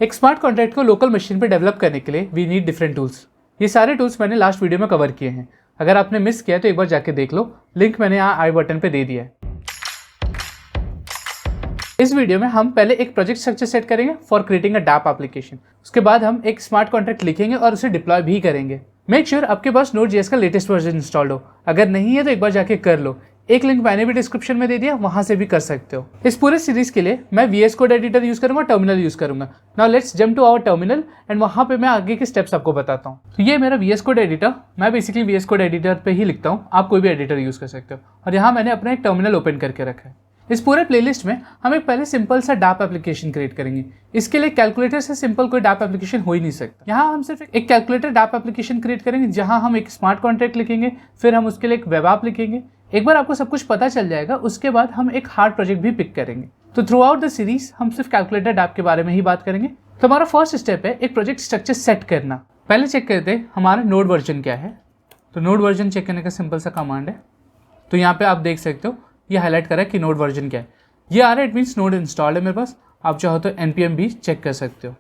एक smart contract को local machine पे डेवलप करने के लिए वी नीड डिफरेंट टूल्स। ये सारे टूल्स मैंने लास्ट वीडियो में कवर किए हैं। अगर आपने मिस किया तो एक बार जाके देख लो, लिंक मैंने यहाँ आई बटन पे दे दिया है। इस वीडियो में हम पहले एक प्रोजेक्ट स्ट्रक्चर सेट करेंगे for creating a dapp application. उसके बाद हम एक स्मार्ट कॉन्ट्रैक्ट लिखेंगे और उसे डिप्लॉय भी करेंगे। मेक श्योर आपके पास Node.js का लेटेस्ट वर्जन इंस्टॉल्ड हो। अगर नहीं है तो एक बार जाके कर लो। एक लिंक मैंने भी डिस्क्रिप्शन में दे दिया, वहां से भी कर सकते हो। इस पूरे सीरीज के लिए मैं VS कोड एडिटर यूज करूंगा, टर्मिनल यूज करूंगा। Now let's jump to our terminal and वहां पे मैं आगे के स्टेप्स आपको बताता हूँ। तो ये मेरा VS कोड एडिटर, मैं बेसिकली VS कोड एडिटर पे ही लिखता हूँ, आप कोई भी एडिटर यूज कर सकते हो। और यहाँ मैंने अपना एक टर्मिनल ओपन करके रखा है। इस पूरे प्लेलिस्ट में हम एक पहले सिंपल सा डैप एप्लीकेशन क्रिएट करेंगे। इसके लिए कैलकुलेटर से सिंपल कोई डैप एप्लीकेशन हो ही नहीं सकता। यहाँ हम सिर्फ एक कैलकुलेटर डैप एप्लीकेशन क्रिएट करेंगे, जहाँ हम एक स्मार्ट कॉन्ट्रैक्ट लिखेंगे, फिर हम उसके लिए एक वेब ऐप लिखेंगे। एक बार आपको सब कुछ पता चल जाएगा, उसके बाद हम एक हार्ड प्रोजेक्ट भी पिक करेंगे। तो थ्रू आउट द सीरीज हम सिर्फ कैलकुलेटर डैप के बारे में ही बात करेंगे। तो हमारा फर्स्ट स्टेप है एक प्रोजेक्ट स्ट्रक्चर सेट करना। पहले चेक करते हैं हमारा नोड वर्जन क्या है। तो नोड वर्जन चेक करने का सिंपल सा कमांड है। तो यहाँ पे आप देख सकते हो, ये हाईलाइट करा है कि नोड वर्जन क्या है। ये आ रहा है, इट मीन्स नोड इंस्टॉल्ड है मेरे पास। आप चाहो तो npm भी चेक कर सकते हो,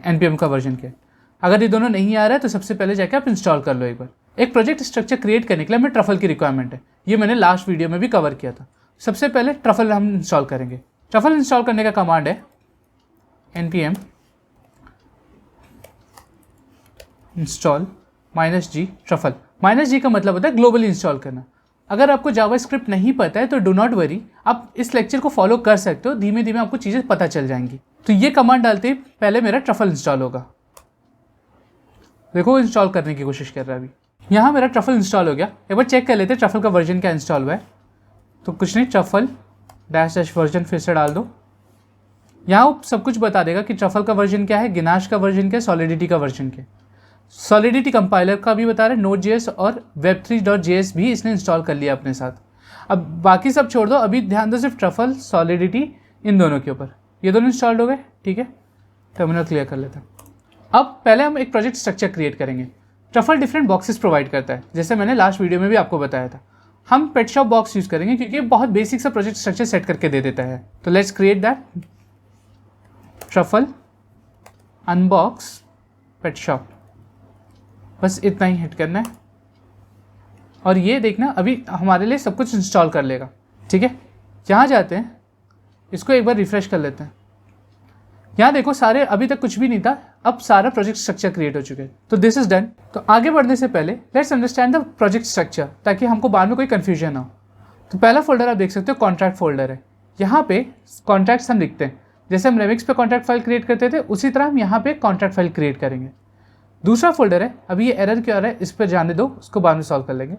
npm का वर्जन क्या है। अगर ये दोनों नहीं आ रहा है तो सबसे पहले जाके आप इंस्टॉल कर लो एक बार। एक प्रोजेक्ट स्ट्रक्चर क्रिएट करने के लिए हमें ट्रफल की रिक्वायरमेंट है। ये मैंने लास्ट वीडियो में भी कवर किया था। सबसे पहले ट्रफल हम इंस्टॉल करेंगे। ट्रफल इंस्टॉल करने का कमांड है npm install -g truffle. -g का मतलब होता है ग्लोबली इंस्टॉल करना। अगर आपको जावास्क्रिप्ट नहीं पता है तो डो नॉट वरी, आप इस लेक्चर को फॉलो कर सकते हो। धीमे धीमे आपको चीज़ें पता चल जाएंगी। तो ये कमांड डालते ही पहले मेरा ट्रफल इंस्टॉल होगा। देखो इंस्टॉल करने की कोशिश कर रहा है अभी। यहाँ मेरा ट्रफल इंस्टॉल हो गया। एक बार चेक कर लेते हैं ट्रफल का वर्जन क्या इंस्टॉल हुआ है। तो कुछ नहीं, ट्रफल -- वर्जन फिर से डाल दो। यहाँ वो सब कुछ बता देगा कि ट्रफल का वर्जन क्या है, गिनाश का वर्जन क्या है, सॉलिडिटी का वर्जन क्या है। सॉलिडिटी कंपाइलर का भी बता रहे हैं, Node.js और web3.js भी इसने इंस्टॉल कर लिया अपने साथ। अब बाकी सब छोड़ दो, अभी ध्यान दो सिर्फ ट्रफल, सॉलिडिटी, इन दोनों के ऊपर। ये दोनों इंस्टॉल्ड हो गए, ठीक है। टर्मिनल क्लियर कर लेते हैं। अब पहले हम एक प्रोजेक्ट स्ट्रक्चर क्रिएट करेंगे। ट्रफल डिफरेंट बॉक्सेस प्रोवाइड करता है, जैसे मैंने लास्ट वीडियो में भी आपको बताया था। हम पेट शॉप बॉक्स यूज़ करेंगे क्योंकि बहुत बेसिक सा प्रोजेक्ट स्ट्रक्चर सेट करके दे देता है। तो let's create that truffle unbox pet shop. बस इतना ही हिट करना है और ये देखना अभी हमारे लिए सब कुछ इंस्टॉल कर लेगा, ठीक है। यहाँ जाते हैं, इसको एक बार रिफ्रेश कर लेते हैं। यहाँ देखो सारे, अभी तक कुछ भी नहीं था, अब सारा प्रोजेक्ट स्ट्रक्चर क्रिएट हो चुके हैं। तो दिस इज डन। तो आगे बढ़ने से पहले let's understand the project structure, ताकि हमको बाद में कोई कन्फ्यूजन ना हो। तो पहला फोल्डर आप देख सकते हो कॉन्ट्रैक्ट फोल्डर है। यहाँ पे कॉन्ट्रैक्ट्स हम लिखते हैं, जैसे हम रेमिक्स पे कॉन्ट्रैक्ट फाइल क्रिएट करते थे उसी तरह हम यहाँ पे कॉन्ट्रैक्ट फाइल क्रिएट करेंगे। दूसरा फोल्डर है, अभी ये एरर क्यों आ रहा है इस पर जाने दो, उसको बाद में सॉल्व कर लेंगे।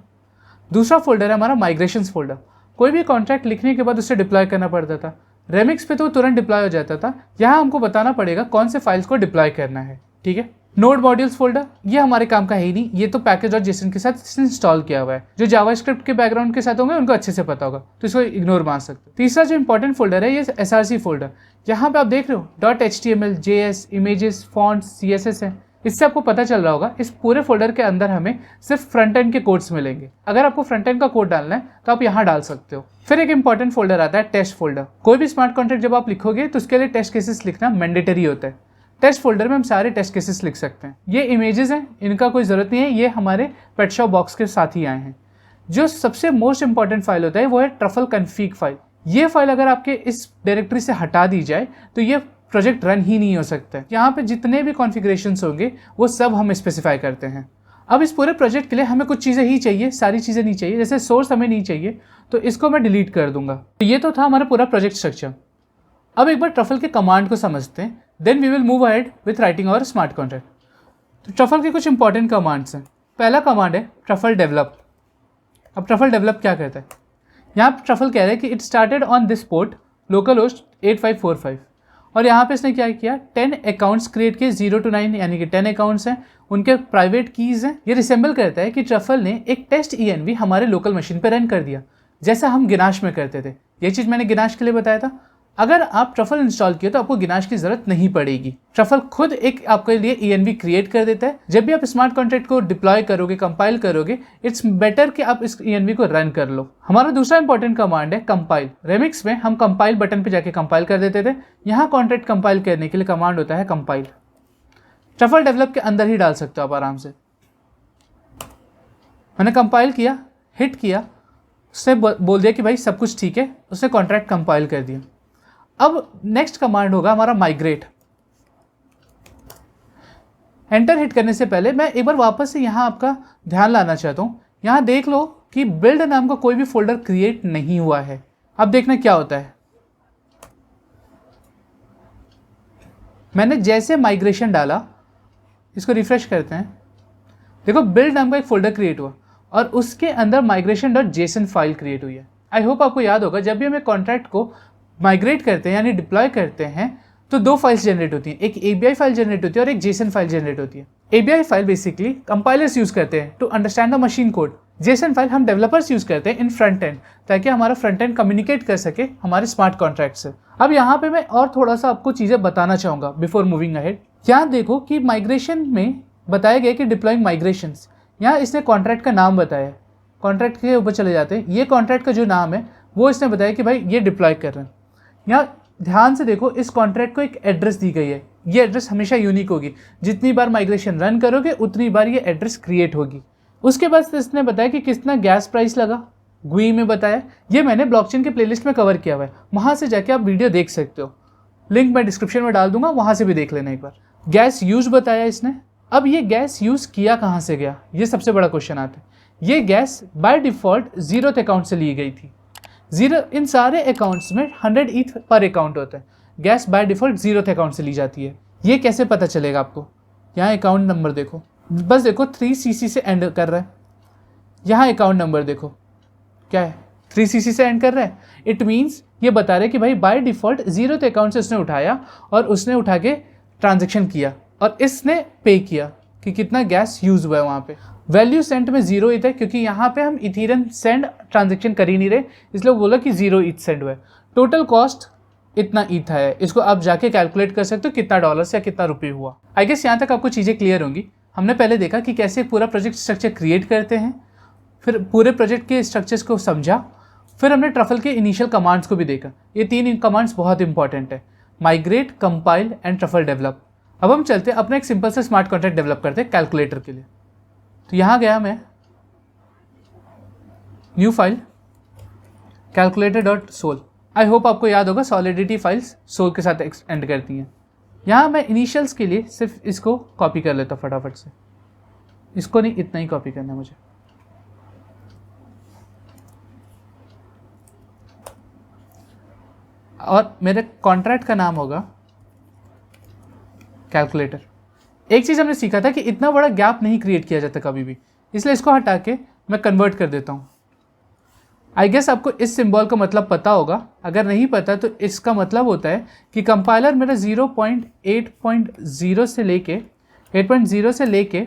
दूसरा फोल्डर है हमारा माइग्रेशंस फोल्डर। कोई भी कॉन्ट्रैक्ट लिखने के बाद उसे डिप्लॉय करना पड़ता था। रेमिक्स पे तो तुरंत डिप्लॉय हो जाता था, यहाँ हमको बताना पड़ेगा कौन से फाइल्स को डिप्लॉय करना है, ठीक है। नोड मॉड्यूल्स फोल्डर, ये हमारे काम का है ही नहीं, ये तो पैकेज.json के साथ इंस्टॉल किया हुआ है। जो जावास्क्रिप्ट के बैकग्राउंड के साथ होंगे उनको अच्छे से पता होगा, तो इसको इग्नोर मार सकते हो। तीसरा जो इंपॉर्टेंट फोल्डर है ये src फोल्डर। यहाँ पे आप देख रहे हो .html, JS, images, fonts, CSS है। इससे आपको पता चल रहा होगा इस पूरे फोल्डर के अंदर हमें सिर्फ फ्रंट एंड के कोड्स मिलेंगे। अगर आपको फ्रंट एंड का कोड डालना है तो आप यहाँ डाल सकते हो। फिर एक इंपॉर्टेंट फोल्डर आता है टेस्ट फोल्डर। कोई भी स्मार्ट कॉन्ट्रैक्ट जब आप लिखोगे तो उसके लिए टेस्ट केसेस लिखना मैंडेटरी होता है। टेस्ट फोल्डर में हम सारे टेस्ट केसेस लिख सकते हैं। ये इमेजेस हैं, इनका कोई ज़रूरत नहीं है, ये हमारे पेट शॉप बॉक्स के साथ ही आए हैं। जो सबसे मोस्ट इंपॉर्टेंट फाइल होता है वो है ट्रफल कन्फिग फाइल। ये फाइल अगर आपके इस डायरेक्टरी से हटा दी जाए तो ये प्रोजेक्ट रन ही नहीं हो सकता है। यहाँ पे जितने भी कॉन्फ़िगरेशंस होंगे वो सब हम स्पेसिफाई करते हैं। अब इस पूरे प्रोजेक्ट के लिए हमें कुछ चीज़ें ही चाहिए, सारी चीज़ें नहीं चाहिए। जैसे सोर्स हमें नहीं चाहिए तो इसको मैं डिलीट कर दूंगा। तो ये तो था हमारा पूरा प्रोजेक्ट स्ट्रक्चर। अब एक बार ट्रफल के कमांड को समझते हैं, then we will move ahead with writing our smart contract. तो ट्रफल के कुछ इंपॉर्टेंट कमांड्स हैं। पहला कमांड है ट्रफल डेवलप। अब ट्रफल डेवलप क्या कहता है, यहाँ पर ट्रफल कह रहा है कि it started on this port local host 8545। और यहाँ पे इसने क्या किया, 10 अकाउंट्स क्रिएट किए 0 to 9, यानी कि 10 अकाउंट्स हैं, उनके प्राइवेट कीज़ हैं। ये रिसेंबल करता है कि ट्रफल ने एक टेस्ट ENV हमारे लोकल मशीन पे रन कर दिया, जैसा हम गिनाश में करते थे। ये चीज़ मैंने गिनाश के लिए बताया था। अगर आप ट्रफल इंस्टॉल किए तो आपको गिनाश की जरूरत नहीं पड़ेगी। ट्रफल खुद एक आपके लिए ENV क्रिएट कर देता है। जब भी आप स्मार्ट कॉन्ट्रैक्ट को डिप्लॉय करोगे, कंपाइल करोगे, इट्स बेटर कि आप इस ENV को रन कर लो। हमारा दूसरा इंपॉर्टेंट कमांड है कंपाइल। रेमिक्स में हम कंपाइल बटन पे जाके कंपाइल कर देते थे। यहाँ कॉन्ट्रैक्ट कंपाइल करने के लिए कमांड होता है कंपाइल। ट्रफल डेवलप के अंदर ही डाल सकते हो आप आराम से। मैंने कंपाइल किया, हिट किया, उससे बोल दिया कि भाई सब कुछ ठीक है, उससे कॉन्ट्रैक्ट कंपाइल कर दिया। अब नेक्स्ट कमांड होगा हमारा माइग्रेट। एंटर हिट करने से पहले मैं एक बार वापस से यहाँ आपका ध्यान लाना चाहता हूँ। यहाँ देख लो कि बिल्ड नाम का कोई भी फोल्डर क्रिएट नहीं हुआ है। अब देखना क्या होता है। मैंने जैसे माइग्रेशन डाला, इसको रिफ्रेश करते हैं, देखो बिल्ड नाम का एक फोल्डर क्रिएट हुआ और उसके अंदर migration.json फाइल क्रिएट हुई है। आई होप आपको याद होगा, जब भी हमें कॉन्ट्रैक्ट को माइग्रेट करते हैं यानी डिप्लॉय करते हैं तो दो फाइल्स जनरेट होती हैं, एक ABI फाइल जनरेट होती है और एक JSON फाइल जनरेट होती है। ABI file basically compilers use करते हैं to understand the machine code. JSON file हम डेवलपर्स यूज करते हैं इन फ्रंट एंड, ताकि हमारा फ्रंट एंड कम्युनिकेट कर सके हमारे स्मार्ट कॉन्ट्रैक्ट से। अब यहाँ पे मैं और थोड़ा सा आपको चीज़ें बताना चाहूँगा बिफोर मूविंग अहेड। यहाँ देखो कि माइग्रेशन में बताया गया कि डिप्लॉइंग माइग्रेशंस, यहाँ इसने कॉन्ट्रैक्ट का नाम बताया। कॉन्ट्रैक्ट के ऊपर चले जाते हैं, ये कॉन्ट्रैक्ट का जो नाम है वो इसने बताया कि भाई ये डिप्लॉय कर रहे हैं। यहाँ ध्यान से देखो, इस कॉन्ट्रैक्ट को एक एड्रेस दी गई है। ये एड्रेस हमेशा यूनिक होगी, जितनी बार माइग्रेशन रन करोगे उतनी बार ये एड्रेस क्रिएट होगी। उसके बाद इसने बताया कि कितना गैस प्राइस लगा, GUI में बताया। ये मैंने ब्लॉकचेन के प्लेलिस्ट में कवर किया हुआ है, वहाँ से जाके आप वीडियो देख सकते हो, लिंक मैं डिस्क्रिप्शन में डाल दूंगा, वहाँ से भी देख लेना एक बार। गैस यूज बताया इसने। अब ये गैस यूज किया कहाँ से गया, ये सबसे बड़ा क्वेश्चन आता है। ये gas by default 0th account से ली गई थी। इन सारे अकाउंट्स में 100 ETH पर अकाउंट होता है। Gas by default 0th account से ली जाती है। ये कैसे पता चलेगा आपको, यहाँ अकाउंट नंबर देखो, बस देखो 3CC से एंड कर रहा है। यहाँ अकाउंट नंबर देखो क्या है, 3CC से एंड कर रहा है। इट मीन्स ये बता रहे कि भाई बाय डिफॉल्ट 0th अकाउंट से उसने उठाया और उसने उठा के ट्रांजेक्शन किया और इसने पे किया कि कितना गैस यूज हुआ है वहाँ पे। वैल्यू सेंट में 0 ETH है, क्योंकि यहाँ पे हम इथीरियम सेंड ट्रांजेक्शन कर ही नहीं रहे, इसलिए बोला कि 0 ETH सेंड हुआ है। टोटल कॉस्ट इतना ETH है, इसको आप जाके कैलकुलेट कर सकते हो कितना डॉलर्स या कितना रुपये हुआ। आई गेस यहाँ तक आपको चीज़ें क्लियर होंगी। हमने पहले देखा कि कैसे पूरा प्रोजेक्ट स्ट्रक्चर क्रिएट करते हैं, फिर पूरे प्रोजेक्ट के स्ट्रक्चर्स को समझा, फिर हमने ट्रफल के इनिशियल कमांड्स को भी देखा। ये 3 कमांड्स बहुत इंपॉर्टेंट है, migrate, compile and truffle develop. अब हम चलते हैं अपना एक सिंपल से स्मार्ट कॉन्ट्रैक्ट डेवलप करते हैं कैलकुलेटर के लिए। तो यहाँ गया मैं, new file calculator.sol। I hope आपको याद होगा सॉलिडिटी फाइल्स सोल के साथ एंड करती हैं। यहाँ मैं इनिशियल्स के लिए सिर्फ इसको कॉपी कर लेता हूँ फटाफट से, इसको नहीं, इतना ही कॉपी करना है मुझे। और मेरे कॉन्ट्रैक्ट का नाम होगा कैलकुलेटर। एक चीज़ हमने सीखा था कि इतना बड़ा गैप नहीं क्रिएट किया जाता कभी भी, इसलिए इसको हटा के मैं कन्वर्ट कर देता हूँ। आई गेस आपको इस सिंबल का मतलब पता होगा, अगर नहीं पता तो इसका मतलब होता है कि कंपाइलर मेरा 0.8.0 से लेके 8.0 से लेके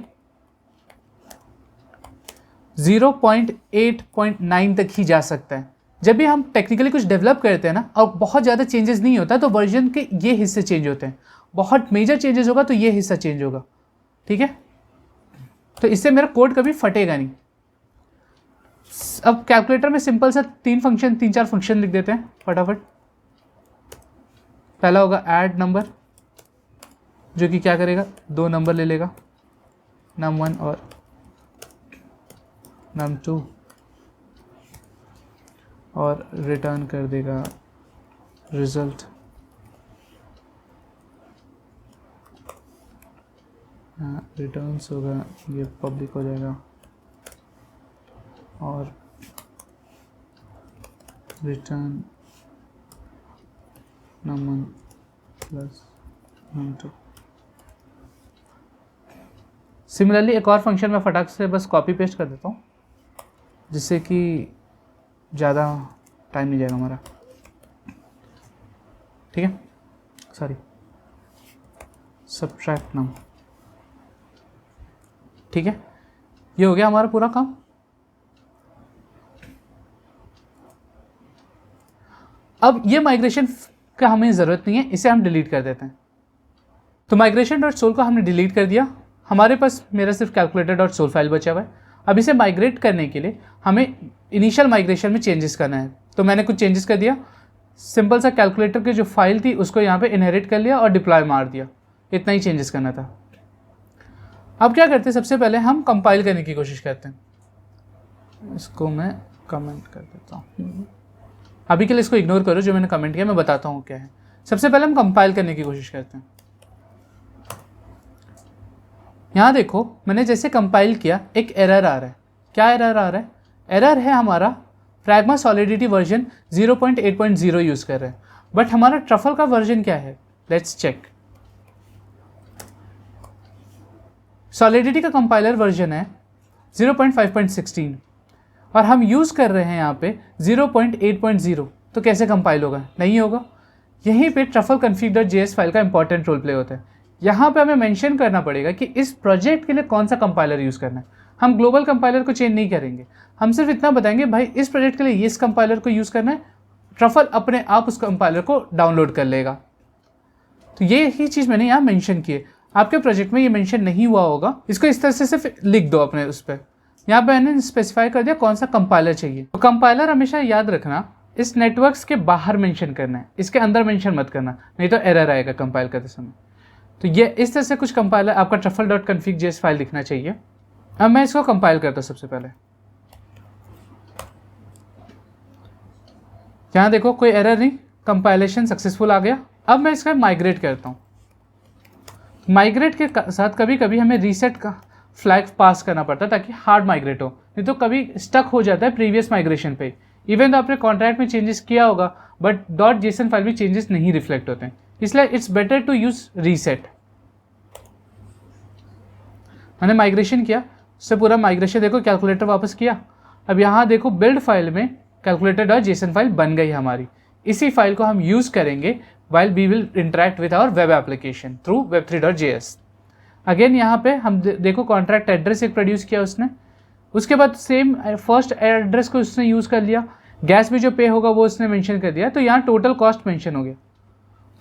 0.8.9 तक ही जा सकता है। जब भी हम टेक्निकली कुछ डेवलप करते हैं ना और बहुत ज़्यादा चेंजेस नहीं होता तो वर्जन के ये हिस्से चेंज होते हैं। बहुत मेजर चेंजेस होगा तो ये हिस्सा चेंज होगा, ठीक है। तो इससे मेरा कोड कभी फटेगा नहीं। अब कैलकुलेटर में सिंपल सा 3-4 फंक्शन लिख देते हैं फटाफट। पहला होगा ऐड नंबर, जो कि क्या करेगा, 2 नंबर ले लेगा, num1 और num2, और रिटर्न कर देगा रिजल्ट। रिटर्न्स होगा, ये पब्लिक हो जाएगा, और return num1 plus num2। Similarly एक और फंक्शन मैं फटाक से बस कॉपी पेस्ट कर देता हूँ, जिससे कि ज़्यादा टाइम नहीं जाएगा हमारा, ठीक है। सॉरी, सब्ट्रैक्ट नम, ठीक है। ये हो गया हमारा पूरा काम। अब ये माइग्रेशन का हमें ज़रूरत नहीं है, इसे हम डिलीट कर देते हैं। तो migration.sol को हमने डिलीट कर दिया। हमारे पास मेरा सिर्फ calculator.sol फाइल बचा हुआ है। अब इसे माइग्रेट करने के लिए हमें इनिशियल माइग्रेशन में चेंजेस करना है। तो मैंने कुछ चेंजेस कर दिया, सिंपल सा कैलकुलेटर की जो फाइल थी उसको यहाँ पे इनहेरिट कर लिया और डिप्लॉय मार दिया, इतना ही चेंजेस करना था। अब क्या करते हैं, सबसे पहले हम कंपाइल करने की कोशिश करते हैं। इसको मैं कमेंट कर देता हूँ, अभी के लिए इसको इग्नोर करो, जो मैंने कमेंट किया मैं बताता हूँ क्या है। सबसे पहले हम कंपाइल करने की कोशिश करते हैं। यहाँ देखो मैंने जैसे कंपाइल किया एक एरर आ रहा है। क्या एरर आ रहा है? एरर है हमारा प्रैग्मा सॉलिडिटी वर्जन 0.8.0 यूज़ कर रहे हैं, बट हमारा ट्रफल का वर्जन क्या है? Let's check. सॉलिडिटी का कंपाइलर वर्जन है 0.5.16 और हम यूज़ कर रहे हैं यहाँ पे 0.8.0, तो कैसे कंपाइल होगा? नहीं होगा। यहीं पे ट्रफल config.js फाइल का इंपॉर्टेंट रोल प्ले होता है। यहाँ पे हमें मेंशन करना पड़ेगा कि इस प्रोजेक्ट के लिए कौन सा कंपाइलर यूज़ करना है। हम ग्लोबल कंपाइलर को चेंज नहीं करेंगे, हम सिर्फ इतना बताएंगे भाई इस प्रोजेक्ट के लिए इस कंपाइलर को यूज़ करना है, ट्रफल अपने आप उस कंपाइलर को डाउनलोड कर लेगा। तो ये ही चीज़ मैंने यहाँ मेंशन की है। आपके प्रोजेक्ट में ये मेंशन नहीं हुआ होगा, इसको इस तरह से सिर्फ लिख दो अपने उस पर। यहाँ पे मैंने स्पेसिफाई कर दिया कौन सा कंपाइलर चाहिए। तो कंपाइलर हमेशा याद रखना इस नेटवर्क्स के बाहर मेंशन करना है, इसके अंदर मेंशन मत करना, नहीं तो एरर आएगा कंपाइल करते समय। तो ये इस तरह से कुछ कंपाइलर आपका truffle.config.js फाइल दिखना चाहिए। अब मैं इसको कंपाइल करता हूँ। सबसे पहले यहाँ देखो कोई एरर नहीं, कंपाइलेशन सक्सेसफुल आ गया। अब मैं इसका माइग्रेट करता हूँ। माइग्रेट के साथ कभी कभी हमें रीसेट का फ्लैग पास करना पड़ता है ताकि हार्ड माइग्रेट हो, नहीं तो कभी स्टक हो जाता है प्रीवियस माइग्रेशन पे। इवन तो आपने कॉन्ट्रैक्ट में चेंजेस किया होगा बट .json फाइल में चेंजेस नहीं रिफ्लेक्ट होते हैं, इसलिए it's better to use reset. मैंने माइग्रेशन किया, उससे पूरा माइग्रेशन देखो कैलकुलेटर वापस किया। अब यहाँ देखो बिल्ड फाइल में calculator.json फाइल बन गई हमारी। इसी फाइल को हम यूज़ करेंगे while we will interact with our web application through web3.js। Again यहाँ पे हम देखो कॉन्ट्रैक्ट एड्रेस एक प्रोड्यूस किया उसने, उसके बाद सेम फर्स्ट एड्रेस को उसने यूज़ कर लिया, गैस भी जो पे होगा वो उसने मेंशन कर दिया, तो यहाँ टोटल कॉस्ट मेंशन हो गया।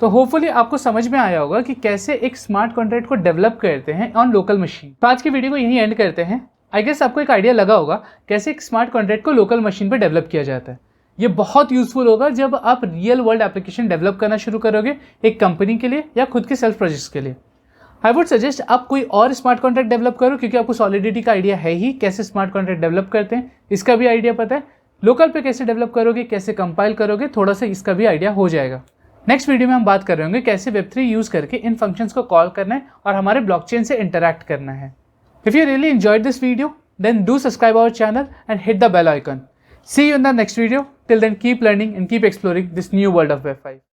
तो होपफुली आपको समझ में आया होगा कि कैसे एक स्मार्ट कॉन्ट्रैक्ट को डेवलप करते हैं ऑन लोकल मशीन। तो आज की वीडियो को यहीं एंड करते हैं। आई गेस आपको एक आइडिया लगा होगा कैसे एक स्मार्ट कॉन्ट्रैक्ट को लोकल मशीन पर डेवलप किया जाता है। ये बहुत यूजफुल होगा जब आप रियल वर्ल्ड एप्लीकेशन डेवलप करना शुरू करोगे एक कंपनी के लिए या खुद के सेल्फ प्रोजेक्ट्स के लिए। आई वुड सजेस्ट आप कोई और स्मार्ट कॉन्ट्रैक्ट डेवलप करो, क्योंकि आपको सॉलिडिटी का आइडिया है ही कैसे स्मार्ट कॉन्ट्रैक्ट डेवलप करते हैं, इसका भी आइडिया पता है। लोकल पे कैसे डेवलप करोगे, कैसे कंपाइल करोगे, थोड़ा सा इसका भी आइडिया हो जाएगा। नेक्स्ट वीडियो में हम बात कर रहे होंगे कैसे Web3 यूज़ करके इन फंक्शंस को कॉल करना है और हमारे ब्लॉकचेन से इंटरैक्ट करना है। If you really enjoyed this video then do subscribe our channel and hit the bell icon. See you in the next video. Till then, keep learning and keep exploring this new world of Web5.